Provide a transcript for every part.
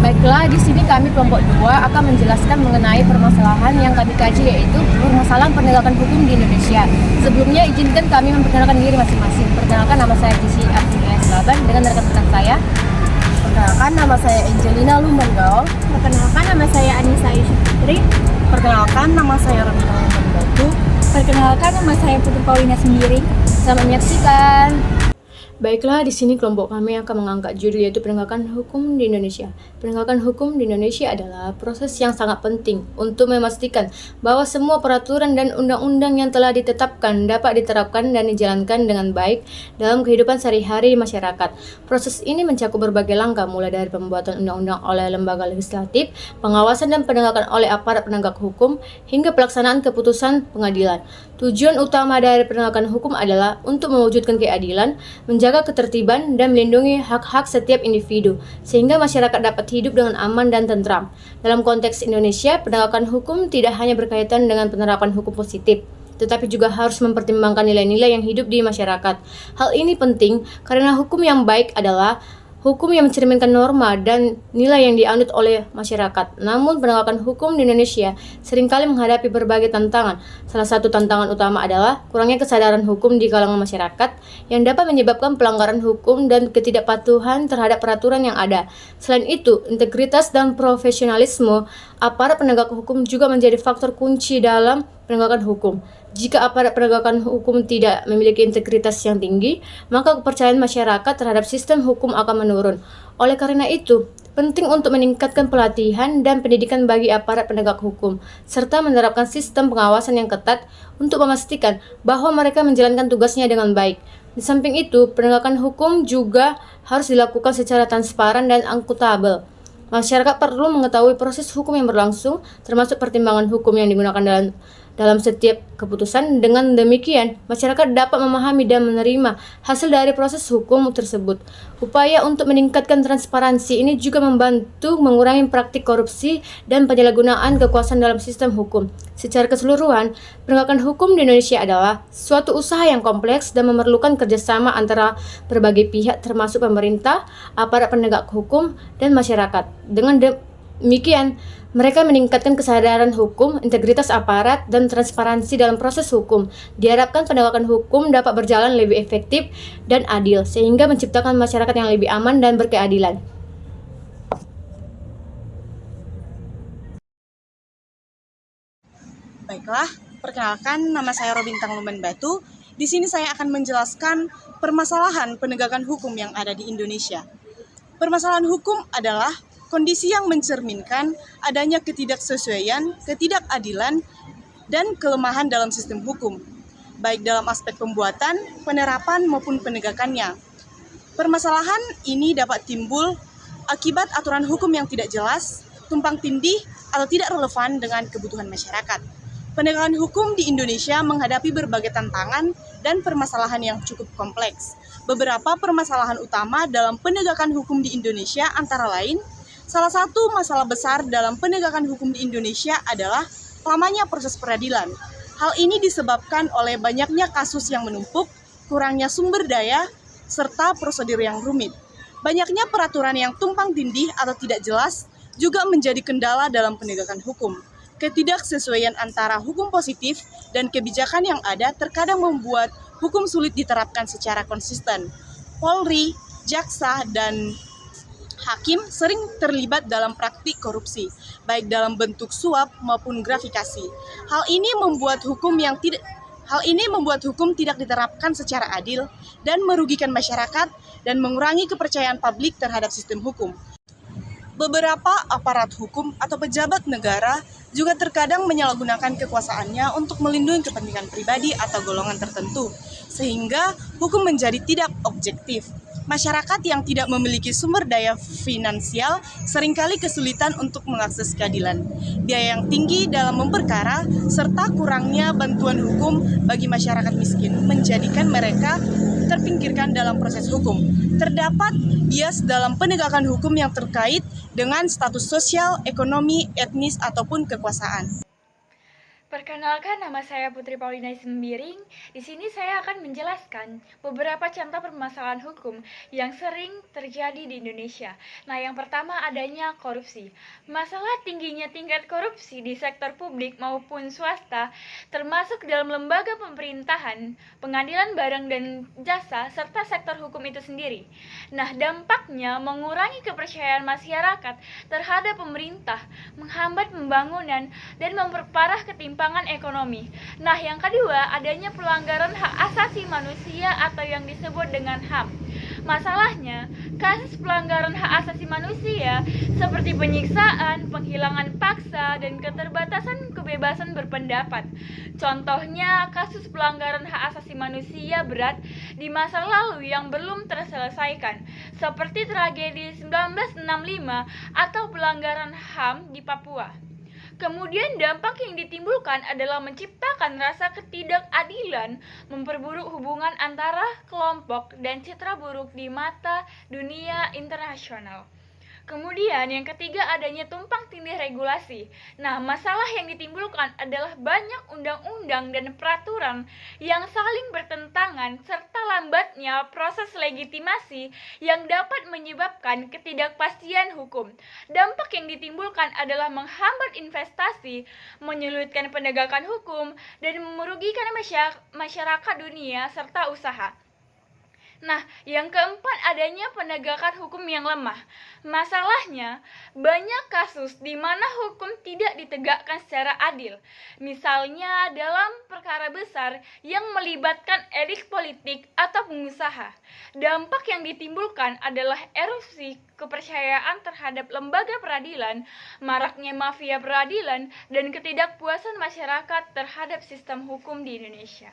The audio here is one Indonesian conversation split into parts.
Baiklah, di sini kami kelompok 2 akan menjelaskan mengenai permasalahan yang kami kaji, yaitu permasalahan penegakan hukum di Indonesia. Sebelumnya izinkan kami memperkenalkan diri masing-masing. Perkenalkan, nama saya Jisi Artinia Selaban dengan rekan-rekan saya. Perkenalkan, nama saya Angelina Lumbanggao. Perkenalkan, nama saya Anissa Yusuf Putri. Perkenalkan, nama saya Romina Lumbanggao. Perkenalkan, nama saya Putri Paulina Sembiring. Selamat menyaksikan. Baiklah, di sini kelompok kami akan mengangkat judul yaitu penegakan hukum di Indonesia. Penegakan hukum di Indonesia adalah proses yang sangat penting untuk memastikan bahwa semua peraturan dan undang-undang yang telah ditetapkan dapat diterapkan dan dijalankan dengan baik dalam kehidupan sehari-hari masyarakat. Proses ini mencakup berbagai langkah, mulai dari pembuatan undang-undang oleh lembaga legislatif, pengawasan dan penegakan oleh aparat penegak hukum, hingga pelaksanaan keputusan pengadilan. Tujuan utama dari penegakan hukum adalah untuk mewujudkan keadilan, menjaga ketertiban, dan melindungi hak-hak setiap individu, sehingga masyarakat dapat hidup dengan aman dan tentram. Dalam konteks Indonesia, penegakan hukum tidak hanya berkaitan dengan penerapan hukum positif, tetapi juga harus mempertimbangkan nilai-nilai yang hidup di masyarakat. Hal ini penting karena hukum yang baik adalah hukum yang mencerminkan norma dan nilai yang dianut oleh masyarakat. Namun, penegakan hukum di Indonesia seringkali menghadapi berbagai tantangan. Salah satu tantangan utama adalah kurangnya kesadaran hukum di kalangan masyarakat yang dapat menyebabkan pelanggaran hukum dan ketidakpatuhan terhadap peraturan yang ada. Selain itu, integritas dan profesionalisme aparat penegak hukum juga menjadi faktor kunci dalam penegakan hukum. Jika aparat penegakan hukum tidak memiliki integritas yang tinggi, maka kepercayaan masyarakat terhadap sistem hukum akan menurun. Oleh karena itu, penting untuk meningkatkan pelatihan dan pendidikan bagi aparat penegak hukum, serta menerapkan sistem pengawasan yang ketat untuk memastikan bahwa mereka menjalankan tugasnya dengan baik. Di samping itu, penegakan hukum juga harus dilakukan secara transparan dan akuntabel. Masyarakat perlu mengetahui proses hukum yang berlangsung, termasuk pertimbangan hukum yang digunakan dalam setiap keputusan. Dengan demikian, masyarakat dapat memahami dan menerima hasil dari proses hukum tersebut. Upaya untuk meningkatkan transparansi ini juga membantu mengurangi praktik korupsi dan penyalahgunaan kekuasaan dalam sistem hukum. Secara keseluruhan, penegakan hukum di Indonesia adalah suatu usaha yang kompleks dan memerlukan kerjasama antara berbagai pihak termasuk pemerintah, aparat penegak hukum, dan masyarakat. Dengan demikian, mereka meningkatkan kesadaran hukum, integritas aparat, dan transparansi dalam proses hukum. Diharapkan penegakan hukum dapat berjalan lebih efektif dan adil, sehingga menciptakan masyarakat yang lebih aman dan berkeadilan. Baiklah, perkenalkan, nama saya Robintang Lumban Batu. Di sini saya akan menjelaskan permasalahan penegakan hukum yang ada di Indonesia. Permasalahan hukum adalah kondisi yang mencerminkan adanya ketidaksesuaian, ketidakadilan, dan kelemahan dalam sistem hukum, baik dalam aspek pembuatan, penerapan, maupun penegakannya. Permasalahan ini dapat timbul akibat aturan hukum yang tidak jelas, tumpang tindih, atau tidak relevan dengan kebutuhan masyarakat. Penegakan hukum di Indonesia menghadapi berbagai tantangan dan permasalahan yang cukup kompleks. Beberapa permasalahan utama dalam penegakan hukum di Indonesia antara lain, salah satu masalah besar dalam penegakan hukum di Indonesia adalah lamanya proses peradilan. Hal ini disebabkan oleh banyaknya kasus yang menumpuk, kurangnya sumber daya, serta prosedur yang rumit. Banyaknya peraturan yang tumpang tindih atau tidak jelas juga menjadi kendala dalam penegakan hukum. Ketidaksesuaian antara hukum positif dan kebijakan yang ada terkadang membuat hukum sulit diterapkan secara konsisten. Polri, jaksa, dan hakim sering terlibat dalam praktik korupsi, baik dalam bentuk suap maupun gratifikasi. Hal ini membuat hukum tidak diterapkan secara adil dan merugikan masyarakat dan mengurangi kepercayaan publik terhadap sistem hukum. Beberapa aparat hukum atau pejabat negara juga terkadang menyalahgunakan kekuasaannya untuk melindungi kepentingan pribadi atau golongan tertentu, sehingga hukum menjadi tidak objektif. Masyarakat yang tidak memiliki sumber daya finansial seringkali kesulitan untuk mengakses keadilan. Biaya yang tinggi dalam memperkara serta kurangnya bantuan hukum bagi masyarakat miskin menjadikan mereka terpinggirkan dalam proses hukum. Terdapat bias dalam penegakan hukum yang terkait dengan status sosial, ekonomi, etnis, ataupun kekuasaan. Perkenalkan, nama saya Putri Paulina Sembiring. Di sini saya akan menjelaskan beberapa contoh permasalahan hukum yang sering terjadi di Indonesia. Nah, yang pertama adanya korupsi. Masalah tingginya tingkat korupsi di sektor publik maupun swasta, termasuk dalam lembaga pemerintahan, pengadilan barang dan jasa, serta sektor hukum itu sendiri. Nah, dampaknya mengurangi kepercayaan masyarakat terhadap pemerintah, menghambat pembangunan, dan memperparah ketimpangan ekonomi. Nah, yang kedua, adanya pelanggaran hak asasi manusia atau yang disebut dengan HAM. Masalahnya, kasus pelanggaran hak asasi manusia seperti penyiksaan, penghilangan paksa, dan keterbatasan kebebasan berpendapat. Contohnya, kasus pelanggaran hak asasi manusia berat di masa lalu yang belum terselesaikan, seperti tragedi 1965 atau pelanggaran HAM di Papua. Kemudian dampak yang ditimbulkan adalah menciptakan rasa ketidakadilan, memperburuk hubungan antara kelompok, dan citra buruk di mata dunia internasional. Kemudian yang ketiga adanya tumpang tindih regulasi. Nah, masalah yang ditimbulkan adalah banyak undang-undang dan peraturan yang saling bertentangan serta lambatnya proses legitimasi yang dapat menyebabkan ketidakpastian hukum. Dampak yang ditimbulkan adalah menghambat investasi, menyulitkan penegakan hukum, dan merugikan masyarakat dunia serta usaha. Nah, yang keempat adanya penegakan hukum yang lemah. Masalahnya, banyak kasus di mana hukum tidak ditegakkan secara adil. Misalnya dalam perkara besar yang melibatkan elit politik atau pengusaha. Dampak yang ditimbulkan adalah erupsi kepercayaan terhadap lembaga peradilan, maraknya mafia peradilan, dan ketidakpuasan masyarakat terhadap sistem hukum di Indonesia.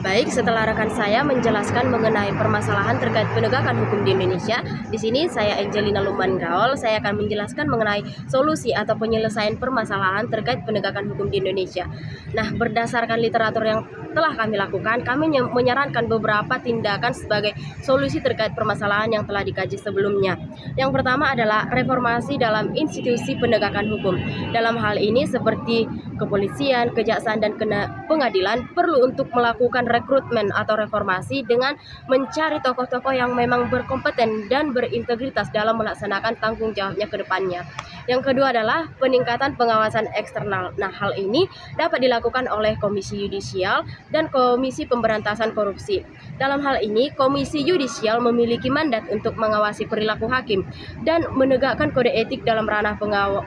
Baik, setelah rekan saya menjelaskan mengenai permasalahan terkait penegakan hukum di Indonesia, di sini saya Angelina Lumban Gaul, saya akan menjelaskan mengenai solusi atau penyelesaian permasalahan terkait penegakan hukum di Indonesia. Nah, berdasarkan literatur yang telah kami lakukan, kami menyarankan beberapa tindakan sebagai solusi terkait permasalahan yang telah dikaji sebelumnya. Yang pertama adalah reformasi dalam institusi penegakan hukum. Dalam hal ini seperti kepolisian, kejaksaan, dan pengadilan perlu untuk melakukan rekrutmen atau reformasi dengan mencari tokoh-tokoh yang memang berkompeten dan berintegritas dalam melaksanakan tanggung jawabnya ke depannya. Yang kedua adalah peningkatan pengawasan eksternal. Nah, hal ini dapat dilakukan oleh Komisi Yudisial dan Komisi Pemberantasan Korupsi. Dalam hal ini, Komisi Yudisial memiliki mandat untuk mengawasi perilaku hakim dan menegakkan kode etik dalam ranah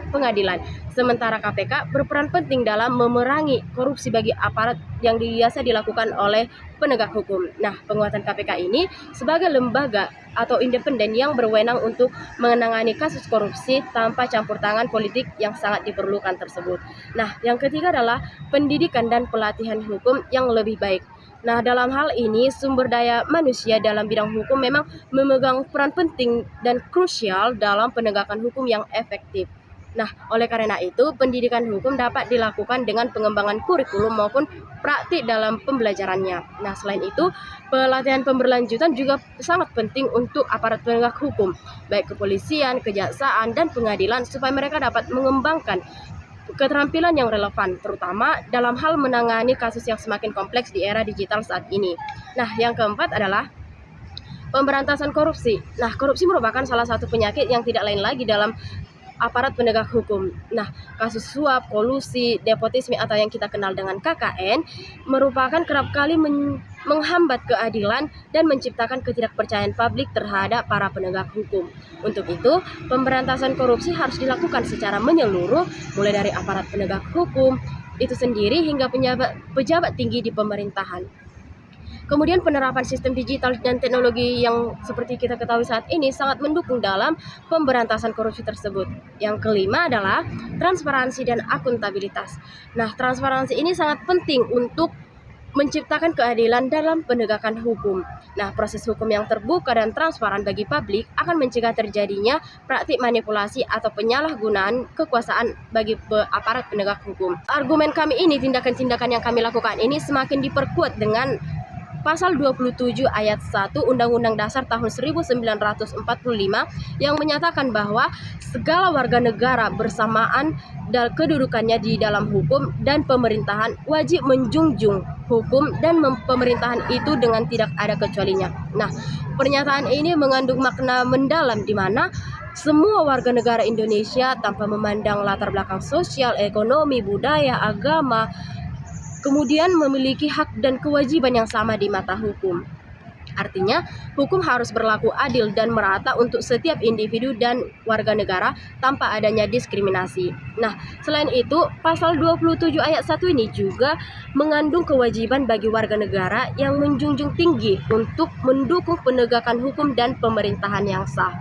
pengadilan. Sementara KPK berperan penting dalam memerangi korupsi bagi aparat yang biasa dilakukan oleh penegak hukum. Nah, penguatan KPK ini sebagai lembaga atau independen yang berwenang untuk menangani kasus korupsi tanpa campur tangan politik yang sangat diperlukan tersebut. Nah, yang ketiga adalah pendidikan dan pelatihan hukum yang lebih baik. Nah, dalam hal ini sumber daya manusia dalam bidang hukum memang memegang peran penting dan krusial dalam penegakan hukum yang efektif. Nah, oleh karena itu, pendidikan hukum dapat dilakukan dengan pengembangan kurikulum maupun praktik dalam pembelajarannya. Nah, selain itu, pelatihan pemberlanjutan juga sangat penting untuk aparat penegak hukum, baik kepolisian, kejaksaan, dan pengadilan, supaya mereka dapat mengembangkan keterampilan yang relevan, terutama dalam hal menangani kasus yang semakin kompleks di era digital saat ini. Nah, yang keempat adalah pemberantasan korupsi. Nah, korupsi merupakan salah satu penyakit yang tidak lain lagi dalam aparat penegak hukum. Nah, kasus suap, kolusi, nepotisme atau yang kita kenal dengan KKN merupakan kerap kali menghambat keadilan dan menciptakan ketidakpercayaan publik terhadap para penegak hukum. Untuk itu, pemberantasan korupsi harus dilakukan secara menyeluruh, mulai dari aparat penegak hukum itu sendiri hingga pejabat tinggi di pemerintahan. Kemudian penerapan sistem digital dan teknologi yang seperti kita ketahui saat ini sangat mendukung dalam pemberantasan korupsi tersebut. Yang kelima adalah transparansi dan akuntabilitas. Nah, transparansi ini sangat penting untuk menciptakan keadilan dalam penegakan hukum. Nah, proses hukum yang terbuka dan transparan bagi publik akan mencegah terjadinya praktik manipulasi atau penyalahgunaan kekuasaan bagi aparat penegak hukum. Argumen kami ini, tindakan-tindakan yang kami lakukan ini semakin diperkuat dengan pasal 27 ayat 1 Undang-Undang Dasar tahun 1945 yang menyatakan bahwa segala warga negara bersamaan kedudukannya di dalam hukum dan pemerintahan wajib menjunjung hukum dan pemerintahan itu dengan tidak ada kecualinya. Nah, pernyataan ini mengandung makna mendalam di mana semua warga negara Indonesia tanpa memandang latar belakang sosial, ekonomi, budaya, agama, kemudian memiliki hak dan kewajiban yang sama di mata hukum. Artinya, hukum harus berlaku adil dan merata untuk setiap individu dan warga negara tanpa adanya diskriminasi. Nah, selain itu, pasal 27 ayat 1 ini juga mengandung kewajiban bagi warga negara yang menjunjung tinggi untuk mendukung penegakan hukum dan pemerintahan yang sah.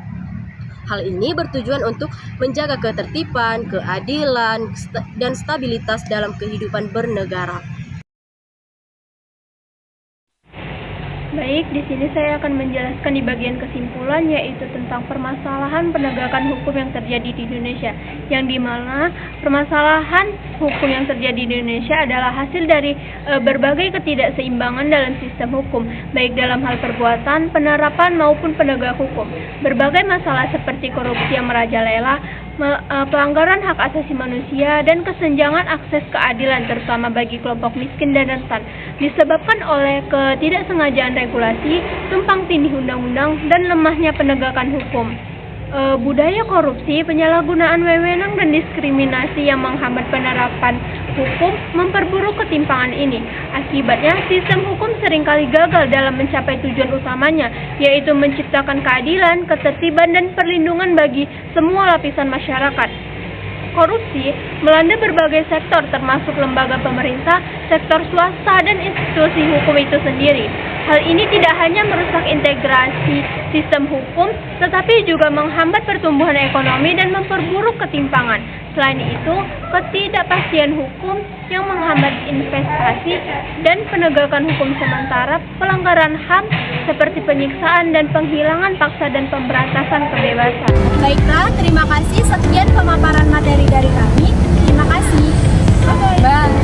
Hal ini bertujuan untuk menjaga ketertiban, keadilan, dan stabilitas dalam kehidupan bernegara. Baik, di sini saya akan menjelaskan di bagian kesimpulan, yaitu tentang permasalahan penegakan hukum yang terjadi di Indonesia, yang dimana permasalahan hukum yang terjadi di Indonesia adalah hasil dari berbagai ketidakseimbangan dalam sistem hukum, baik dalam hal perbuatan, penerapan maupun penegak hukum. Berbagai masalah seperti korupsi yang merajalela, pelanggaran hak asasi manusia, dan kesenjangan akses keadilan terutama bagi kelompok miskin dan rentan disebabkan oleh ketidaksengajaan regulasi, tumpang tindih undang-undang, dan lemahnya penegakan hukum. Budaya korupsi, penyalahgunaan wewenang, dan diskriminasi yang menghambat penerapan hukum memperburuk ketimpangan ini. Akibatnya, sistem hukum seringkali gagal dalam mencapai tujuan utamanya, yaitu menciptakan keadilan, ketertiban, dan perlindungan bagi semua lapisan masyarakat. Korupsi melanda berbagai sektor termasuk lembaga pemerintah, sektor swasta, dan institusi hukum itu sendiri. Hal ini tidak hanya merusak integrasi sistem hukum, tetapi juga menghambat pertumbuhan ekonomi dan memperburuk ketimpangan. Selain itu, ketidakpastian hukum yang menghambat investasi dan penegakan hukum sementara, pelanggaran HAM seperti penyiksaan dan penghilangan paksa dan pemberantasan kebebasan. Baiklah, terima kasih. Sekian pemaparan materi dari kami. Terima kasih. Bye.